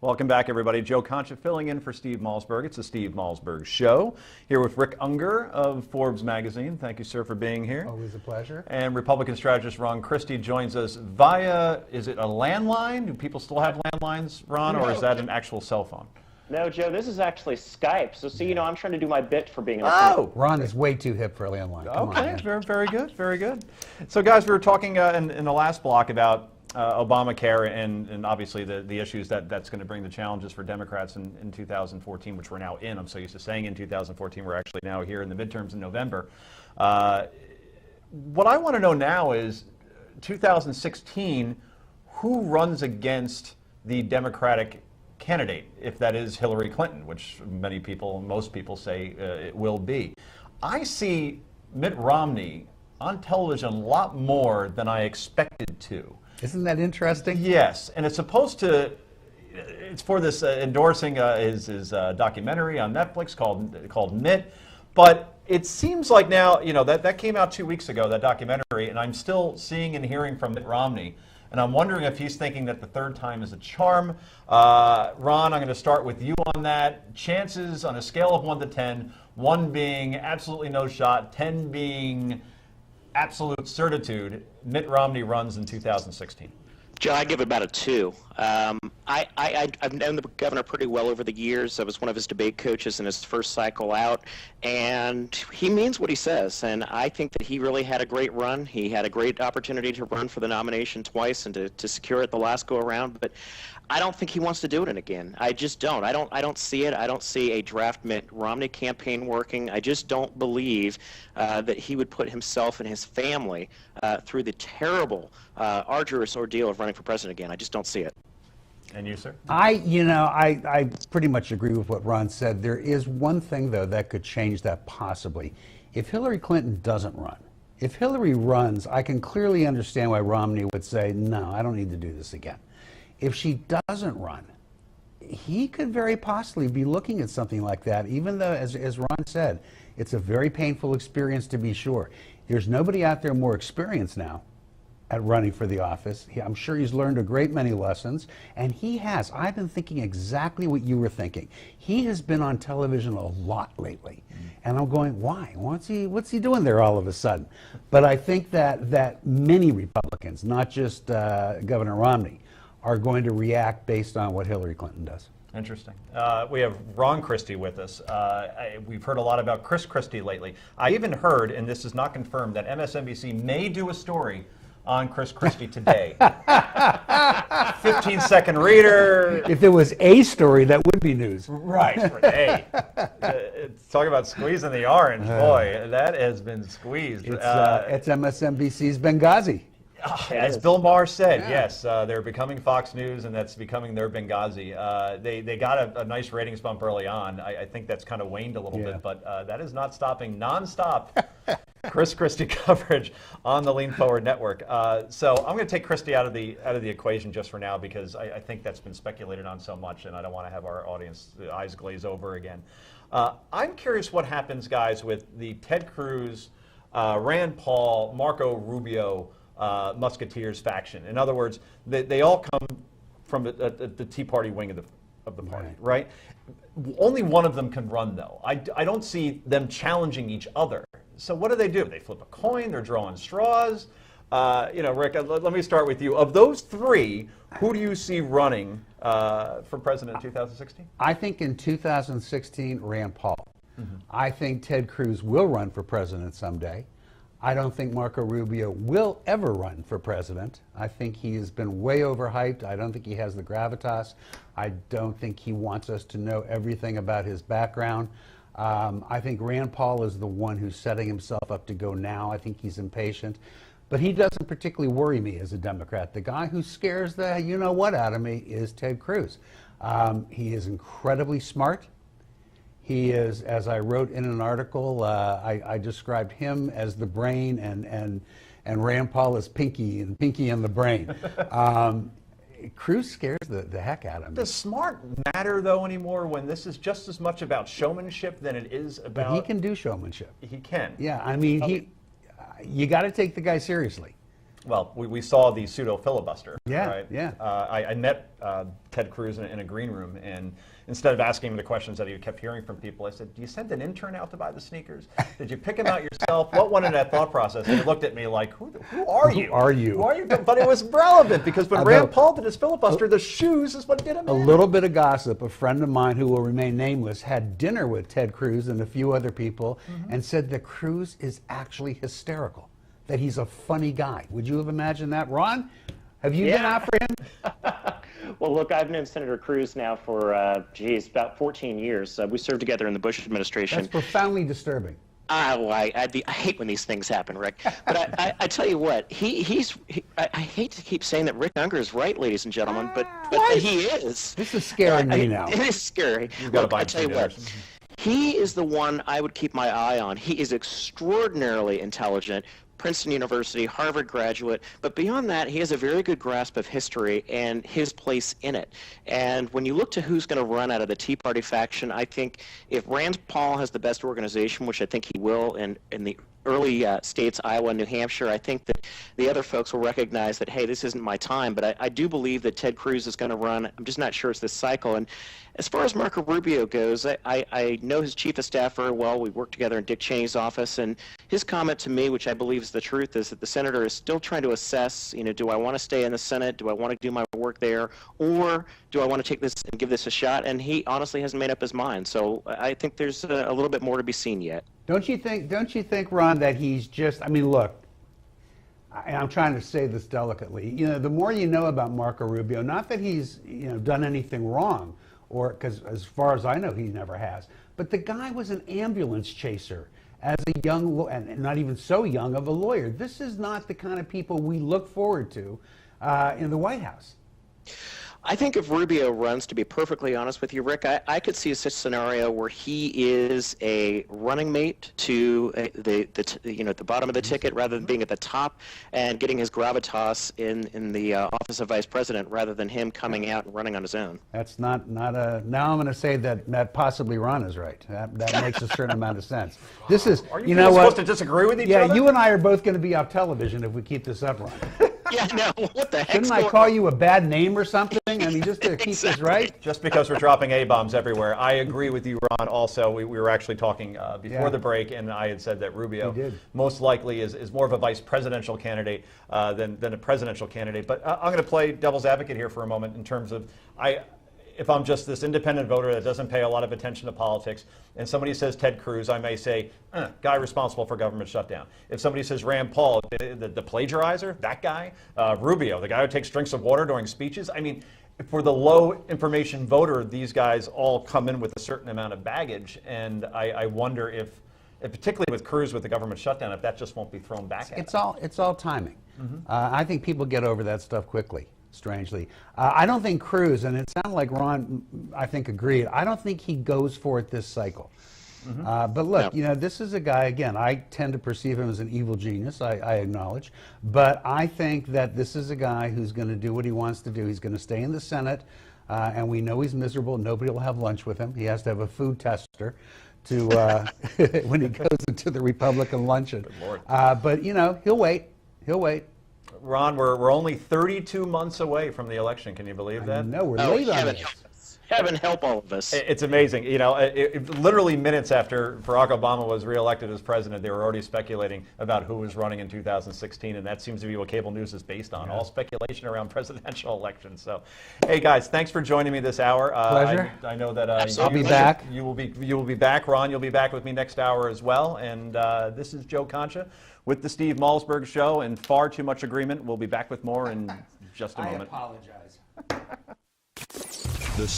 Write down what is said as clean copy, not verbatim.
Welcome back, everybody. Joe Concha filling in for Steve Malzberg. It's the Steve Malzberg Show. Here with Rick Ungar of Forbes Magazine. Thank you, sir, for being here. Always a pleasure. And Republican strategist Ron Christie joins us via, is it a landline? Do people still have landlines, Ron, or is that an actual cell phone? No, Joe, this is actually Skype. So, see, I'm trying to do my bit for being Ron is way too hip for a landline. Come Okay, on, very, very good, very good. So, guys, we were talking in the last block about Obamacare and obviously the issues that's going to bring the challenges for Democrats in 2014, which we're now in. I'm so used to saying in 2014. We're actually now here in the midterms in November. What I want to know now is 2016, who runs against the Democratic candidate, if that is Hillary Clinton, which many people, most people say it will be. I see Mitt Romney on television a lot more than I expected to. Isn't that interesting? Yes, and it's supposed to, it's for this endorsing his documentary on Netflix called Mitt, but it seems like now, that came out 2 weeks ago, that documentary, and I'm still seeing and hearing from Mitt Romney, and I'm wondering if he's thinking that the third time is a charm. Ron, I'm going to start with you on that. Chances on a scale of 1 to 10, 1 being absolutely no shot, 10 being absolute certitude, Mitt Romney runs in 2016. Joe, I give it about a 2. I've known the governor pretty well over the years. I was one of his debate coaches in his first cycle out, and he means what he says. And I think that he really had a great run. He had a great opportunity to run for the nomination twice and to secure it the last go around. But I don't think he wants to do it again. I just don't. I don't see it. I don't see a draft Mitt Romney campaign working. I just don't believe that he would put himself and his family through the terrible, arduous ordeal of running for president again. I just don't see it. And you, sir? I pretty much agree with what Ron said. There is one thing, though, that could change that possibly. If Hillary Clinton doesn't run, if Hillary runs, I can clearly understand why Romney would say, no, I don't need to do this again. If she doesn't run, he could very possibly be looking at something like that, even though, as Ron said, it's a very painful experience to be sure. There's nobody out there more experienced now at running for the office. I'm sure he's learned a great many lessons, and he has. I've been thinking exactly what you were thinking. He has been on television a lot lately, and I'm going, why? What's he doing there all of a sudden? But I think that many Republicans, not just Governor Romney, are going to react based on what Hillary Clinton does. Interesting. We have Ron Christie with us. We've heard a lot about Chris Christie lately. I even heard, and this is not confirmed, that MSNBC may do a story on Chris Christie today. 15-second reader. If there was a story, that would be news. Right. Hey, talk about squeezing the orange. Boy, that has been squeezed. It's MSNBC's Benghazi. As Bill Maher said, yes, they're becoming Fox News, and that's becoming their Benghazi. They got a nice ratings bump early on. I think that's kind of waned a little bit, but that is not stopping nonstop Chris Christie coverage on the Lean Forward Network. So I'm going to take Christie out of the equation just for now, because I think that's been speculated on so much, and I don't want to have our audience eyes glaze over again. I'm curious what happens, guys, with the Ted Cruz, Rand Paul, Marco Rubio Musketeers faction. In other words, they all come from the Tea Party wing of the party, right? Only one of them can run, though. I don't see them challenging each other. So what do? They flip a coin. They're drawing straws. Rick, let me start with you. Of those three, who do you see running for president in 2016? I think in 2016, Rand Paul. I think Ted Cruz will run for president someday. I don't think Marco Rubio will ever run for president. I think he has been way overhyped. I don't think he has the gravitas. I don't think he wants us to know everything about his background. I think Rand Paul is the one who's setting himself up to go now. I think he's impatient. But he doesn't particularly worry me as a Democrat. The guy who scares the you-know-what out of me is Ted Cruz. He is incredibly smart. He is, as I wrote in an article, I described him as the brain and Rand Paul as Pinky, and Pinky and the brain. Cruz scares the heck out of me. Does smart matter, though, anymore, when this is just as much about showmanship than it is about... But he can do showmanship. He can. Yeah, I mean, you got to take the guy seriously. well, we saw the pseudo filibuster. Yeah, right? yeah. I met Ted Cruz in a green room, and instead of asking him the questions that he kept hearing from people, I said, "Do you send an intern out to buy the sneakers? Did you pick them out yourself? What went in that thought process?" And he looked at me like, "Who are you? Who are you?" Who are you?" But it was relevant because when Rand Paul did his filibuster, the shoes is what did him in. A little bit of gossip. A friend of mine who will remain nameless had dinner with Ted Cruz and a few other people and said that Cruz is actually hysterical, that he's a funny guy. Would you have imagined that? Ron, have you been out for him? Well, look, I've known Senator Cruz now for, about 14 years. We served together in the Bush administration. That's profoundly disturbing. I hate when these things happen, Rick. But I tell you what, I hate to keep saying that Rick Ungar is right, ladies and gentlemen, but he is. This is scaring me now. It is scary. You've got to buy I tell you what, he is the one I would keep my eye on. He is extraordinarily intelligent. Princeton University, Harvard graduate, but beyond that, he has a very good grasp of history and his place in it. And when you look to who's going to run out of the Tea Party faction, I think if Rand Paul has the best organization, which I think he will in the early states, Iowa and New Hampshire, I think that the other folks will recognize that, hey, this isn't my time. But I do believe that Ted Cruz is going to run. I'm just not sure it's this cycle. And as far as Marco Rubio goes, I know his chief of staff very well. We worked together in Dick Cheney's office. And his comment to me, which I believe is the truth, is that the senator is still trying to assess, do I want to stay in the Senate? Do I want to do my work there? Or do I want to take this and give this a shot? And he honestly hasn't made up his mind. So I think there's a little bit more to be seen yet. Don't you think, Ron, that he's just, look, I'm trying to say this delicately. The more you know about Marco Rubio, not that he's, done anything wrong, or because as far as I know, he never has, but the guy was an ambulance chaser as a young, and not even so young of a lawyer. This is not the kind of people we look forward to in the White House. I think if Rubio runs, to be perfectly honest with you, Rick, I could see such a scenario where he is a running mate to at the bottom of the ticket rather than being at the top and getting his gravitas in the office of vice president rather than him coming out and running on his own. That's not a. Now I'm going to say that possibly Ron is right. That makes a certain amount of sense. This is. Are you supposed to disagree with each other? Yeah, you and I are both going to be off television if we keep this up, Ron. Yeah, no, what the heck? Shouldn't I call you a bad name or something? Just to keep this right? Just because we're dropping A-bombs everywhere. I agree with you, Ron, also. We were actually talking before the break, and I had said that Rubio most likely is more of a vice presidential candidate than a presidential candidate. But I'm going to play devil's advocate here for a moment in terms of, if I'm just this independent voter that doesn't pay a lot of attention to politics, and somebody says Ted Cruz, I may say, guy responsible for government shutdown. If somebody says Rand Paul, the plagiarizer, that guy, Rubio, the guy who takes drinks of water during speeches, for the low information voter, these guys all come in with a certain amount of baggage, and I wonder if particularly with Cruz with the government shutdown, if that just won't be thrown back at him. It's all timing. I think people get over that stuff quickly. Strangely, I don't think Cruz, and it sounded like Ron, I think, agreed. I don't think he goes for it this cycle. But look, this is a guy, again, I tend to perceive him as an evil genius, I acknowledge. But I think that this is a guy who's going to do what he wants to do. He's going to stay in the Senate, and we know he's miserable. Nobody will have lunch with him. He has to have a food tester to when he goes into the Republican luncheon. But, he'll wait. He'll wait. Ron, we're only 32 months away from the election. Can you believe that? No, we're late on this. Heaven help all of us. It's amazing. Literally minutes after Barack Obama was reelected as president, they were already speculating about who was running in 2016, and that seems to be what cable news is based on, all speculation around presidential elections. So, hey guys, thanks for joining me this hour. Pleasure. I know that I'll be back. You will be back, Ron. You'll be back with me next hour as well. And this is Joe Concha with the Steve Malzberg Show, and Far Too Much Agreement. We'll be back with more in just a moment. I apologize. The